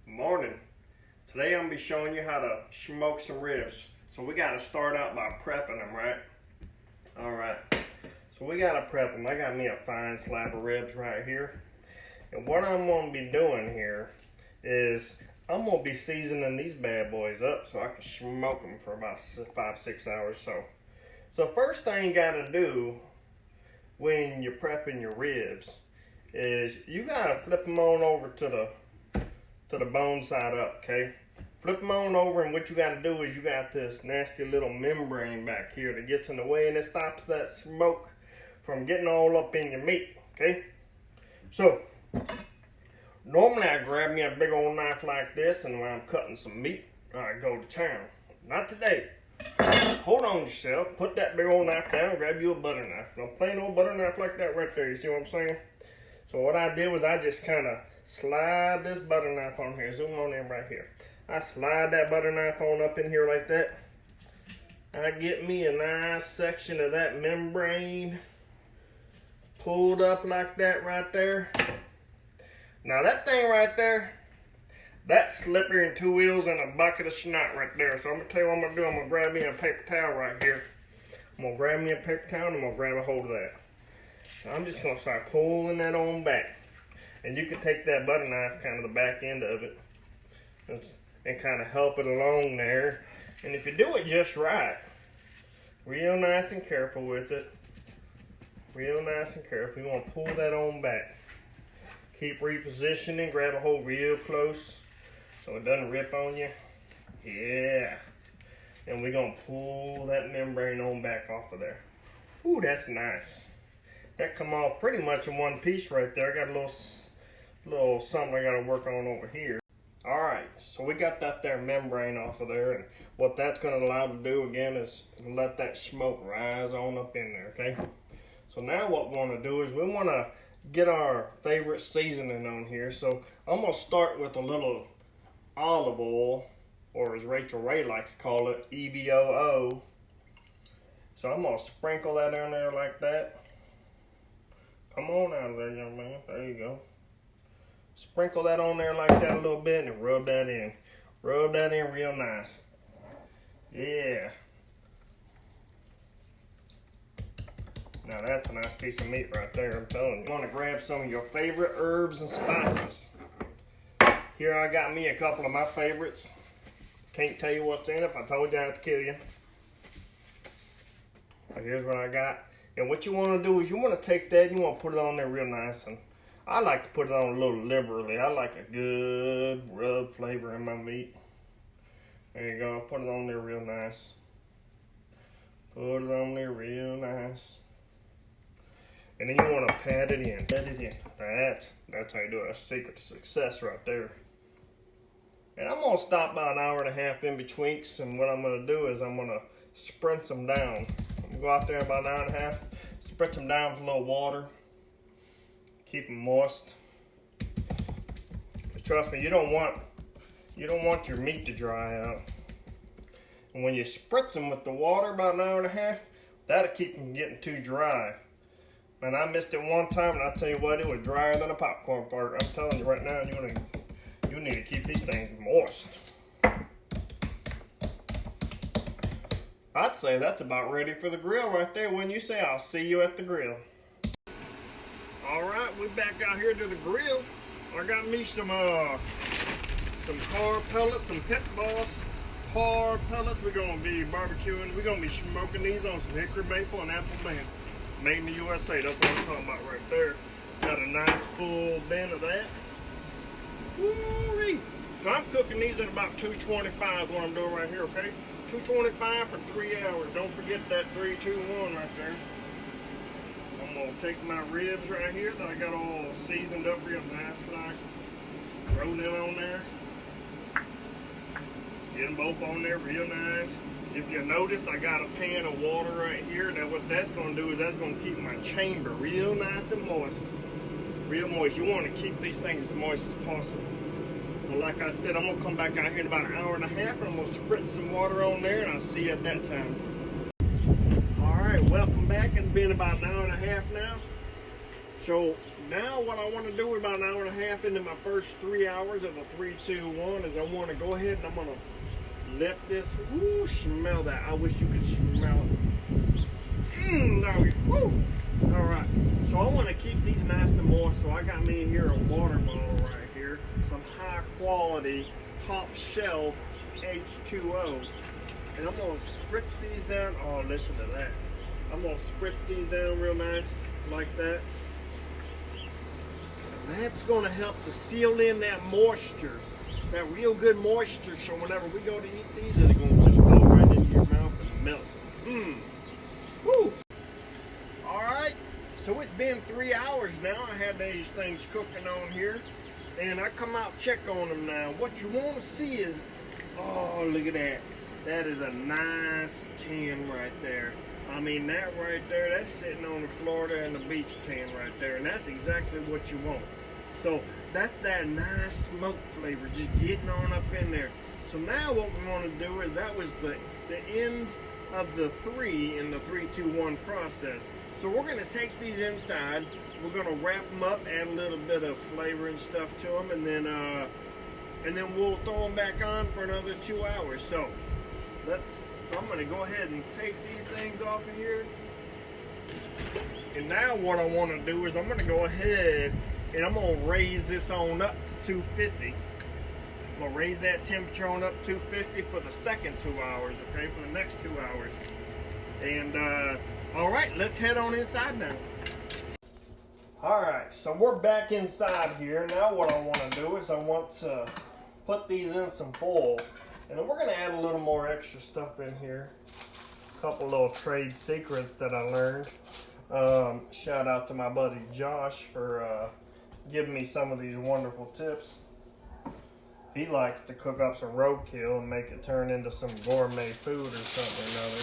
Morning. Today I'm going to be showing you how to smoke some ribs. So we got to start out by prepping them, right? Alright. So we got to prep them. I got me a fine slab of ribs right here. And what I'm going to be doing here is I'm going to be seasoning these bad boys up so I can smoke them for about 5-6 hours. So first thing you got to do when you're prepping your ribs is you got to flip them on over to the bone side up, okay? Flip them on over, and what you got to do is you got this nasty little membrane back here that gets in the way and it stops that smoke from getting all up in your meat, okay? So normally I grab me a big old knife like this, and when I'm cutting some meat I go to town. Not today. Hold on yourself, put that big old knife down, grab you a butter knife. No plain old butter knife like that right there, you see what I'm saying? So what I did was I just kind of slide this butter knife on here. Zoom on in right here. I slide that butter knife on up in here like that. I get me a nice section of that membrane pulled up like that right there. Now that thing right there, that's slippery and two wheels and a bucket of snot right there. So I'm going to tell you what I'm going to do. I'm going to grab me a paper towel right here. I'm going to grab me a paper towel and I'm going to grab a hold of that. So I'm just going to start pulling that on back. And you can take that butter knife, kind of the back end of it, and kind of help it along there. And if you do it just right, real nice and careful with it, real nice and careful, you want to pull that on back. Keep repositioning, grab a hold real close so it doesn't rip on you. Yeah. And we're going to pull that membrane on back off of there. Ooh, that's nice. That come off pretty much in one piece right there. I got a little something I got to work on over here. Alright, so we got that there membrane off of there, and what that's going to allow to do again is let that smoke rise on up in there, okay? So now what we want to do is we want to get our favorite seasoning on here. So I'm going to start with a little olive oil, or as Rachel Ray likes to call it, EVOO. So I'm going to sprinkle that on there like that. Come on out of there, young man. There you go. Sprinkle that on there like that a little bit and rub that in. Rub that in real nice. Yeah. Now that's a nice piece of meat right there, I'm telling you. You want to grab some of your favorite herbs and spices. Here I got me a couple of my favorites. Can't tell you what's in it. If I told you I'd have to kill you. But here's what I got. And what you want to do is you want to take that and you want to put it on there real nice. And I like to put it on a little liberally. I like a good rub flavor in my meat. There you go. Put it on there real nice. Put it on there real nice. And then you want to pat it in. Pat it in. That's how you do it. That's the secret to success right there. And I'm going to stop by an hour and a half in betweens. And what I'm going to do is I'm going to spritz them down. I'm going to go out there about an hour and a half. Spritz them down with a little water. Keep them moist. Because trust me, you don't want your meat to dry out. And when you spritz them with the water about an hour and a half, that'll keep them from getting too dry. And I missed it one time, and I tell you what, it was drier than a popcorn fart. I'm telling you right now, you need to keep these things moist. I'd say that's about ready for the grill right there. When you say, I'll see you at the grill. Alright, we're back out here to the grill. I got me some car pellets, some Pit Boss car pellets. We're going to be barbecuing. We're going to be smoking these on some hickory maple and apple band. Made in the USA, that's what I'm talking about right there. Got a nice full bin of that. Woo-wee. So I'm cooking these at about 225 what I'm doing right here, okay? 225 for 3 hours. Don't forget that 3-2-1 right there. I'm going to take my ribs right here that I got all seasoned up real nice like. Throw them on there. Get them both on there real nice. If you notice, I got a pan of water right here. Now what that's going to do is that's going to keep my chamber real nice and moist. Real moist. You want to keep these things as moist as possible. So like I said, I'm going to come back out here in about an hour and a half and I'm going to spritz some water on there and I'll see you at that time. Alright, welcome back. It's been about an hour and a half now. So now what I want to do about an hour and a half into my first 3 hours of the 3-2-1 is I want to go ahead and I'm going to lift this. Woo, smell that. I wish you could smell it. There we go. Woo. All right. So I want to keep these nice and moist. So I got me here a water bottle right here. Some high quality, top shelf H2O. And I'm going to spritz these down. Oh, listen to that. I'm going to spritz these down real nice like that. And that's going to help to seal in that moisture, that real good moisture. So whenever we go to eat these, they're going to just fall right into your mouth and melt. Woo. All right. So it's been 3 hours now. I had these things cooking on here. And I come out check on them now. What you want to see is, oh, look at that. That is a nice tin right there. I mean, that right there, that's sitting on the Florida and the beach tin right there. And that's exactly what you want. So that's that nice smoke flavor just getting on up in there. So now what we want to do is that was the end of the 3 in the 3-2-1 process. So we're going to take these inside. We're going to wrap them up, add a little bit of flavor and stuff to them, and then we'll throw them back on for another 2 hours. So I'm going to go ahead and take these things off of here. And now what I want to do is I'm going to go ahead and I'm going to raise this on up to 250. I'm going to raise that temperature on up to 250 for the second 2 hours, okay, for the next 2 hours. And all right, let's head on inside now. All right, so we're back inside here. Now what I want to do is I want to put these in some foil. And then we're going to add a little more extra stuff in here. A couple little trade secrets that I learned. Shout out to my buddy Josh for giving me some of these wonderful tips. He likes to cook up some roadkill and make it turn into some gourmet food or something or another.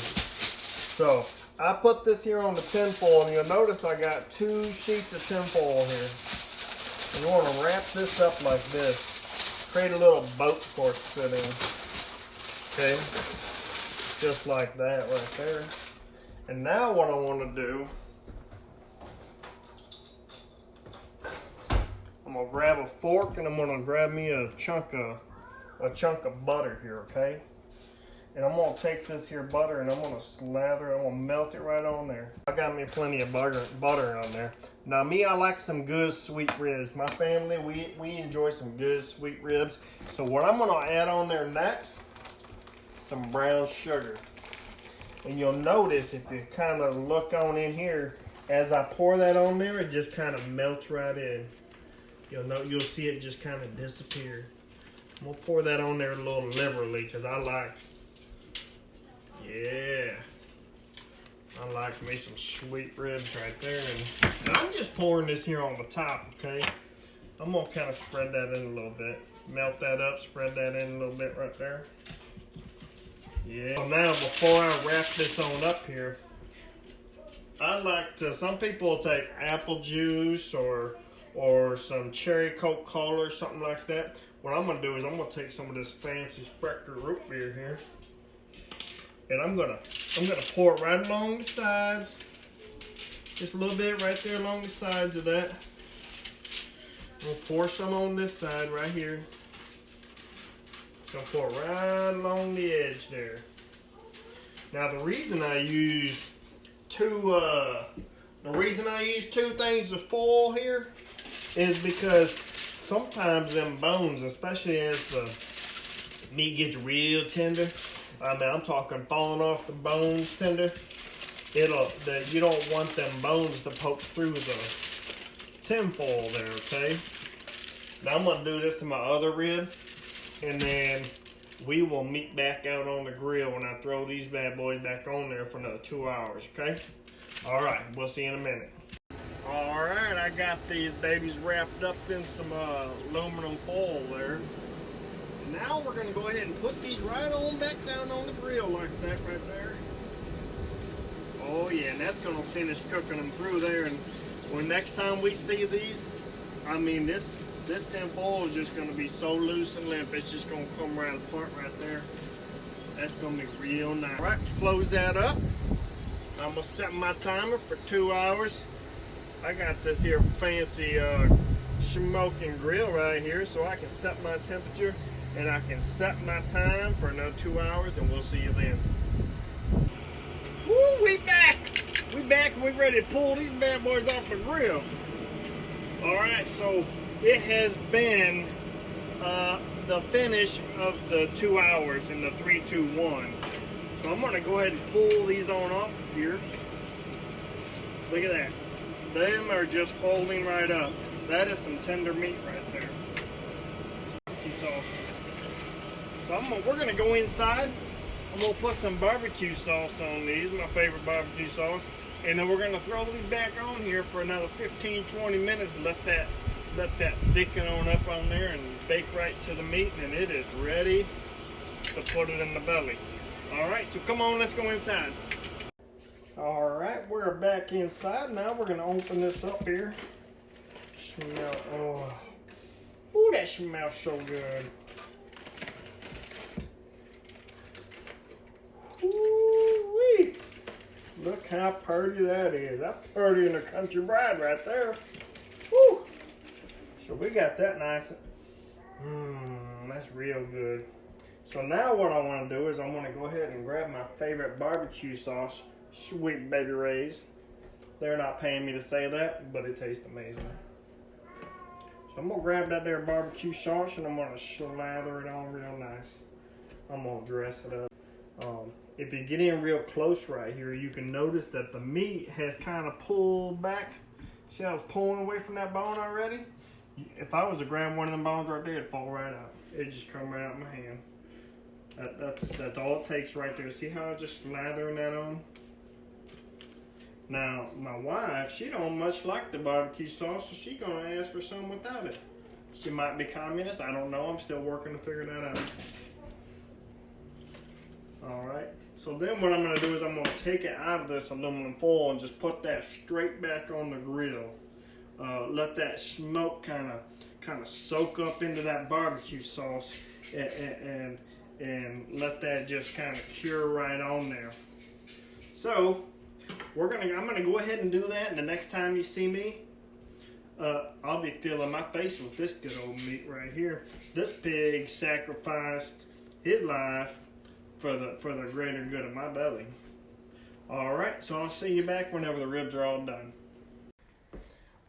So I put this here on the tin foil, and you'll notice I got 2 sheets of tin foil here. And you want to wrap this up like this. Create a little boat for it to sit in. Okay, just like that right there. And now what I want to do, I'm gonna grab a fork and I'm gonna grab me a chunk of butter here, okay? And I'm gonna take this here butter and I'm gonna slather it, I'm gonna melt it right on there. I got me plenty of butter on there. Now me, I like some good sweet ribs. My family, we enjoy some good sweet ribs. So what I'm gonna add on there next, some brown sugar. And you'll notice if you kind of look on in here, as I pour that on there, it just kind of melts right in. You'll see it just kind of disappear. I'm gonna pour that on there a little liberally because I like me some sweet ribs right there. And I'm just pouring this here on the top, okay? I'm gonna kind of spread that in a little bit. Melt that up, spread that in a little bit right there. Yeah. So now before I wrap this on up here, I like to, some people take apple juice or some cherry Coca-Cola or something like that. What I'm gonna do is I'm gonna take some of this fancy Spectre root beer here, and I'm gonna pour it right along the sides, just a little bit right there along the sides of that. I'm gonna pour some on this side right here. Gonna pour right along the edge there. Now the reason I use two things of foil here is because sometimes them bones, especially as the meat gets real tender, I mean I'm talking falling off the bones tender, you don't want them bones to poke through the tin foil there, okay? Now I'm gonna do this to my other rib, and then we will meet back out on the grill when I throw these bad boys back on there for another 2 hours, okay? All right, we'll see you in a minute. All right, I got these babies wrapped up in some aluminum foil there. Now we're gonna go ahead and put these right on back down on the grill like that right there. Oh yeah, and that's gonna finish cooking them through there. And when next time we see these, I mean this tin foil is just gonna be so loose and limp, it's just gonna come right apart right there. That's gonna be real nice. All right, close that up. I'm gonna set my timer for 2 hours. I got this here fancy smoking grill right here, so I can set my temperature and I can set my time for another 2 hours, and we'll see you then. Woo, we back! We back and we ready to pull these bad boys off the grill. Alright, so it has been the finish of the 2 hours in the 3, 2, 1. So I'm going to go ahead and pull these on off here. Look at that. Them are just folding right up. That is some tender meat right there. So we're going to go inside. I'm going to put some barbecue sauce on these, my favorite barbecue sauce. And then we're going to throw these back on here for another 15-20 minutes. Let that thicken on up on there and bake right to the meat, and it is ready to put it in the belly. Alright, so come on, let's go inside. Alright, we're back inside. Now we're going to open this up here. Smell, oh. Ooh, that smells so good. Ooh-wee. Look how pretty that is. That's pretty in a country bride right there. Woo. So we got that nice. That's real good. So now what I want to do is I want to go ahead and grab my favorite barbecue sauce, Sweet Baby Ray's. They're not paying me to say that, but it tastes amazing. So I'm going to grab that there barbecue sauce and I'm going to slather it on real nice. I'm going to dress it up. If you get in real close right here, you can notice that the meat has kind of pulled back. See how it's pulling away from that bone already? If I was to grab one of them bones right there, it'd fall right out. It'd just come right out of my hand. That's all it takes right there. See how I'm just slathering that on? Now, my wife, she don't much like the barbecue sauce, so she's going to ask for some without it. She might be communist. I don't know. I'm still working to figure that out. Alright. So then what I'm going to do is I'm going to take it out of this aluminum foil and just put that straight back on the grill. Let that smoke kind of soak up into that barbecue sauce and let that just kind of cure right on there. So I'm gonna go ahead and do that, and the next time you see me, I'll be filling my face with this good old meat right here. This pig sacrificed his life for the greater good of my belly. Alright, so I'll see you back whenever the ribs are all done.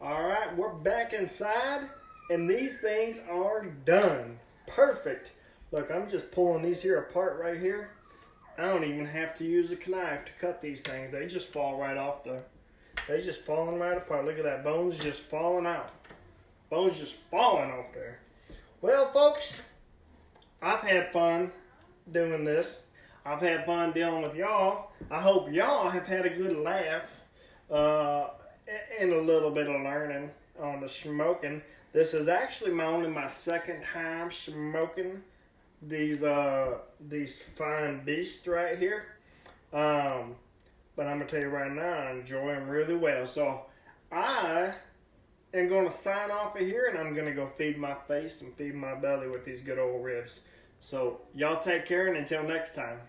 Alright, we're back inside, and these things are done. Perfect. Look, I'm just pulling these here apart right here. I don't even have to use a knife to cut these things. They just fall right off they're just falling right apart. Look at that, bones just falling out. Bones just falling off there. Well, folks, I've had fun doing this. I've had fun dealing with y'all. I hope y'all have had a good laugh and a little bit of learning on the smoking. This is actually only my second time smoking these fine beasts right here. But I'm gonna tell you right now, I enjoy them really well. So I am gonna sign off of here, and I'm gonna go feed my face and feed my belly with these good old ribs. So y'all take care, and until next time.